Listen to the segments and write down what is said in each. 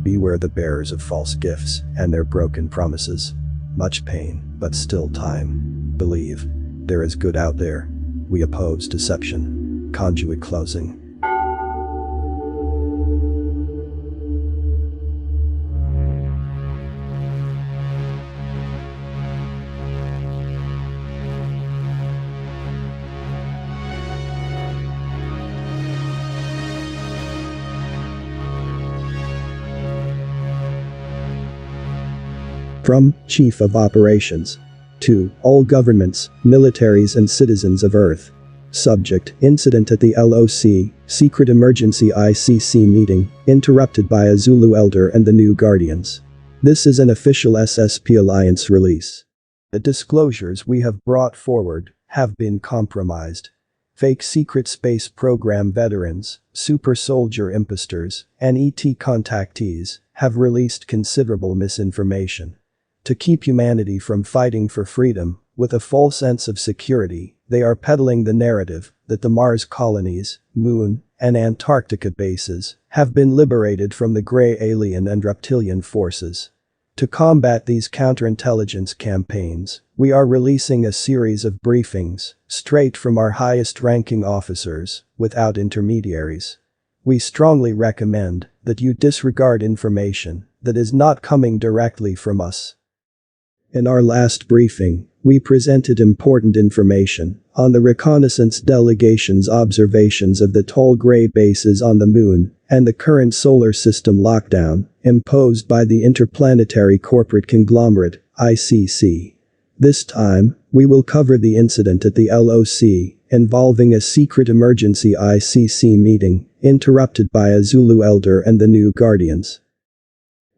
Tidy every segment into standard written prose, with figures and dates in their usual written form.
Beware the bearers of false gifts and their broken promises. Much pain, but still time. Believe. There is good out there. We oppose deception. Conduit closing. From Chief of Operations. To all governments, militaries and citizens of Earth. Subject: Incident at the LOC, Secret Emergency ICC meeting, interrupted by a Zulu Elder and the New Guardians. This is an official SSP Alliance release. The disclosures we have brought forward have been compromised. Fake secret space program veterans, super soldier imposters, and ET contactees have released considerable misinformation. To keep humanity from fighting for freedom, with a false sense of security, they are peddling the narrative that the Mars colonies, Moon, and Antarctica bases have been liberated from the gray alien and reptilian forces. To combat these counterintelligence campaigns, we are releasing a series of briefings, straight from our highest-ranking officers, without intermediaries. We strongly recommend that you disregard information that is not coming directly from us. In our last briefing, we presented important information on the reconnaissance delegation's observations of the tall gray bases on the Moon and the current solar system lockdown imposed by the interplanetary corporate conglomerate, ICC. This time, we will cover the incident at the LOC involving a secret emergency ICC meeting interrupted by a Zulu Elder and the New Guardians.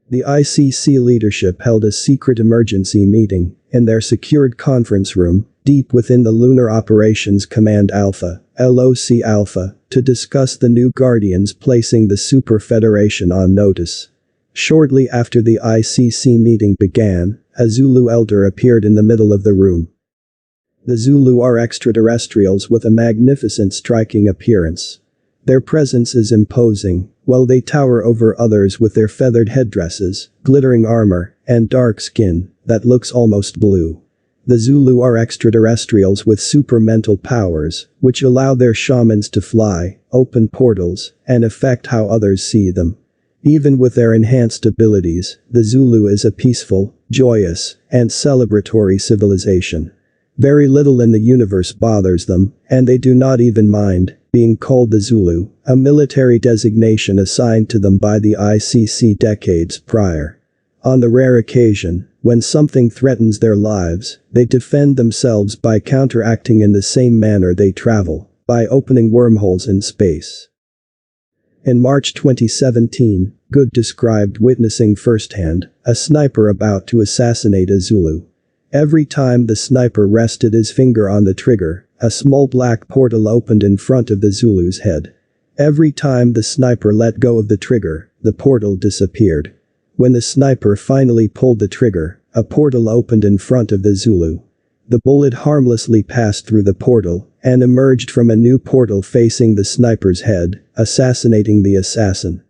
The ICC leadership held a secret emergency meeting in their secured conference room deep within the Lunar Operations Command Alpha, LOC Alpha, to discuss the New Guardians placing the Super Federation on notice. Shortly after the ICC meeting began, a Zulu Elder appeared in the middle of the room. The Zulu are extraterrestrials with a magnificent striking appearance. Their presence is imposing, while they tower over others with their feathered headdresses, glittering armor, and dark skin that looks almost blue. The Zulu are extraterrestrials with super mental powers, which allow their shamans to fly, open portals, and affect how others see them. Even with their enhanced abilities, the Zulu is a peaceful, joyous, and celebratory civilization. Very little in the universe bothers them, and they do not even mind being called the Zulu, a military designation assigned to them by the ICC decades prior. On the rare occasion, when something threatens their lives, they defend themselves by counteracting in the same manner they travel, by opening wormholes in space. In March 2017, Good described witnessing firsthand a sniper about to assassinate a Zulu. Every time the sniper rested his finger on the trigger, a small black portal opened in front of the Zulu's head. Every time the sniper let go of the trigger, the portal disappeared. When the sniper finally pulled the trigger, a portal opened in front of the Zulu. The bullet harmlessly passed through the portal and emerged from a new portal facing the sniper's head, assassinating the assassin.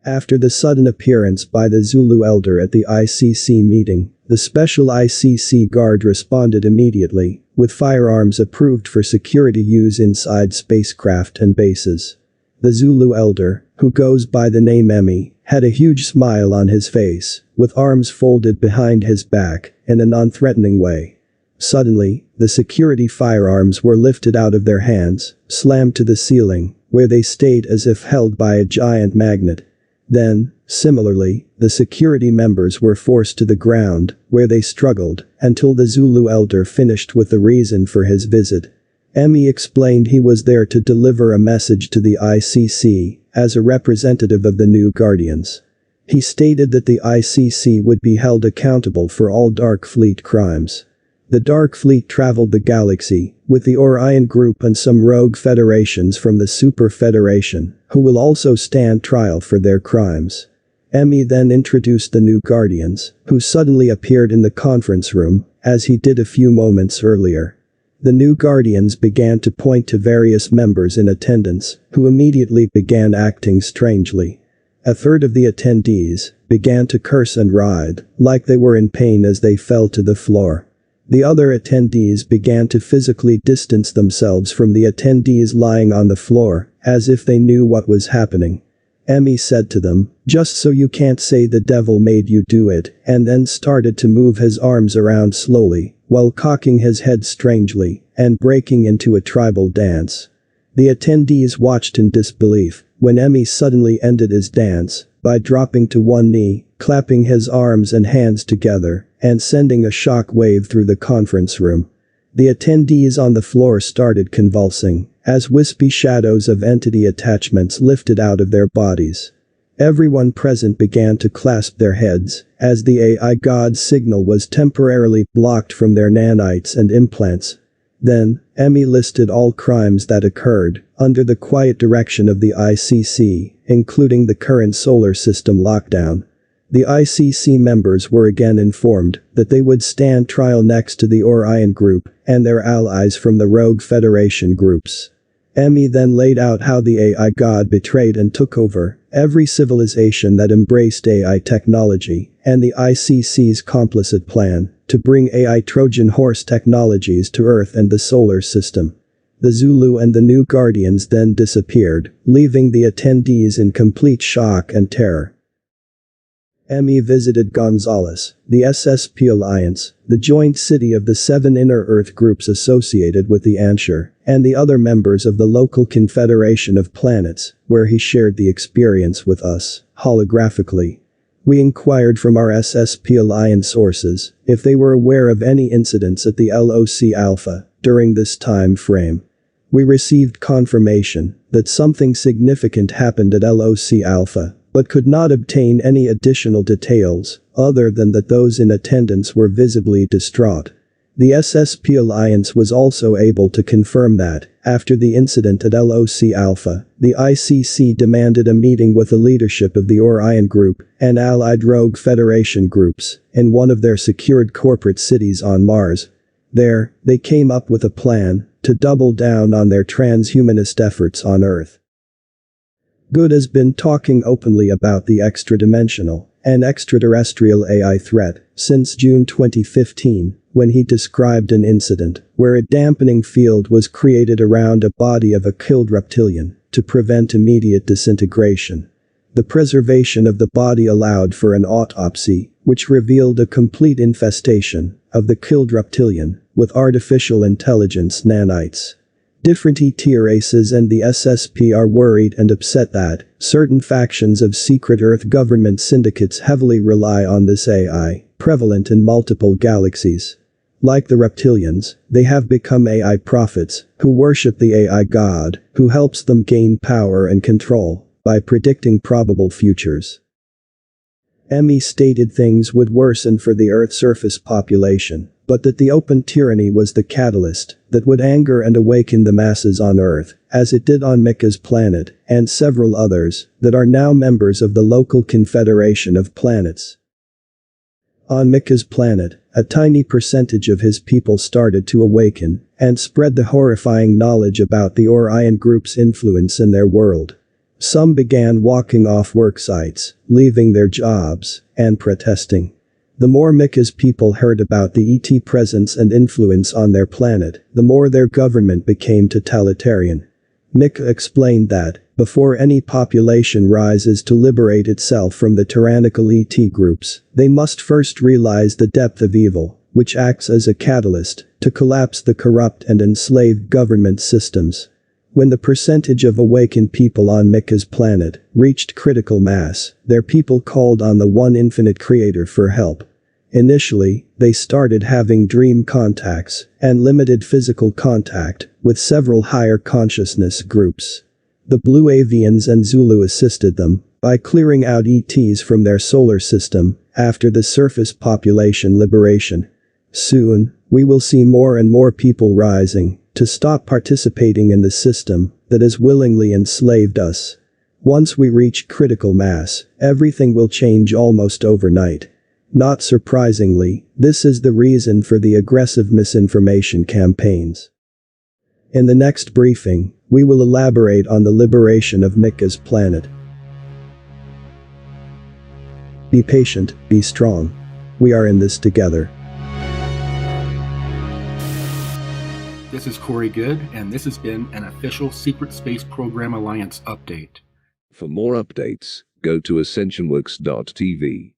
After the sudden appearance by the Zulu Elder at the ICC meeting, the special ICC guard responded immediately, with firearms approved for security use inside spacecraft and bases. The Zulu Elder, who goes by the name Emmy, had a huge smile on his face, with arms folded behind his back, in a non-threatening way. Suddenly, the security firearms were lifted out of their hands, slammed to the ceiling, where they stayed as if held by a giant magnet. Then, similarly, the security members were forced to the ground, where they struggled, until the Zulu Elder finished with the reason for his visit. Emmy explained he was there to deliver a message to the ICC, as a representative of the New Guardians. He stated that the ICC would be held accountable for all Dark Fleet crimes. The Dark Fleet traveled the galaxy, with the Orion Group and some rogue federations from the Super Federation, who will also stand trial for their crimes. Emmy then introduced the New Guardians, who suddenly appeared in the conference room, as he did a few moments earlier. The New Guardians began to point to various members in attendance, who immediately began acting strangely. A third of the attendees began to curse and writhe, like they were in pain as they fell to the floor. The other attendees began to physically distance themselves from the attendees lying on the floor, as if they knew what was happening. Emmy said to them, "Just so you can't say the devil made you do it," and then started to move his arms around slowly, while cocking his head strangely, and breaking into a tribal dance. The attendees watched in disbelief, when Emmy suddenly ended his dance, by dropping to one knee, clapping his arms and hands together, and sending a shock wave through the conference room. The attendees on the floor started convulsing, as wispy shadows of entity attachments lifted out of their bodies. Everyone present began to clasp their heads, as the AI god signal was temporarily blocked from their nanites and implants. Then, Emmy listed all crimes that occurred, under the quiet direction of the ICC, including the current solar system lockdown. The ICC members were again informed that they would stand trial next to the Orion Group and their allies from the Rogue Federation groups. Emmy then laid out how the AI god betrayed and took over every civilization that embraced AI technology, and the ICC's complicit plan to bring AI Trojan horse technologies to Earth and the solar system. The Zulu and the New Guardians then disappeared, leaving the attendees in complete shock and terror. Emmy visited Gonzales, the SSP Alliance, the joint city of the 7 inner Earth groups associated with the Ansher, and the other members of the local Confederation of Planets, where he shared the experience with us, holographically. We inquired from our SSP Alliance sources if they were aware of any incidents at the LOC Alpha during this time frame. We received confirmation that something significant happened at LOC Alpha, but could not obtain any additional details other than that those in attendance were visibly distraught. The SSP Alliance was also able to confirm that, after the incident at LOC Alpha, the ICC demanded a meeting with the leadership of the Orion Group and allied Rogue Federation groups in one of their secured corporate cities on Mars. There, they came up with a plan to double down on their transhumanist efforts on Earth. Good has been talking openly about the extra-dimensional and extraterrestrial AI threat since June 2015, when he described an incident where a dampening field was created around a body of a killed reptilian to prevent immediate disintegration. The preservation of the body allowed for an autopsy, which revealed a complete infestation of the killed reptilian with artificial intelligence nanites. Different ET races and the SSP are worried and upset that certain factions of secret Earth government syndicates heavily rely on this AI, prevalent in multiple galaxies. Like the reptilians, they have become AI prophets who worship the AI god, who helps them gain power and control by predicting probable futures. Emmy stated things would worsen for the Earth surface population, but that the open tyranny was the catalyst that would anger and awaken the masses on Earth, as it did on Mika's planet and several others that are now members of the local Confederation of Planets. On Mika's planet, a tiny percentage of his people started to awaken and spread the horrifying knowledge about the Orion Group's influence in their world. Some began walking off work sites, leaving their jobs, and protesting. The more Mika's people heard about the ET presence and influence on their planet, the more their government became totalitarian. Mika explained that, before any population rises to liberate itself from the tyrannical ET groups, they must first realize the depth of evil, which acts as a catalyst to collapse the corrupt and enslaved government systems. When the percentage of awakened people on Mika's planet reached critical mass, their people called on the One Infinite Creator for help. Initially, they started having dream contacts and limited physical contact with several higher consciousness groups. The Blue Avians and Zulu assisted them by clearing out ETs from their solar system after the surface population liberation. Soon, we will see more and more people rising to stop participating in the system that has willingly enslaved us. Once we reach critical mass, everything will change almost overnight. Not surprisingly, this is the reason for the aggressive misinformation campaigns. In the next briefing, we will elaborate on the liberation of Mika's planet. Be patient, be strong. We are in this together. This is Corey Good, and this has been an official Secret Space Program Alliance update. For more updates, go to ascensionworks.tv.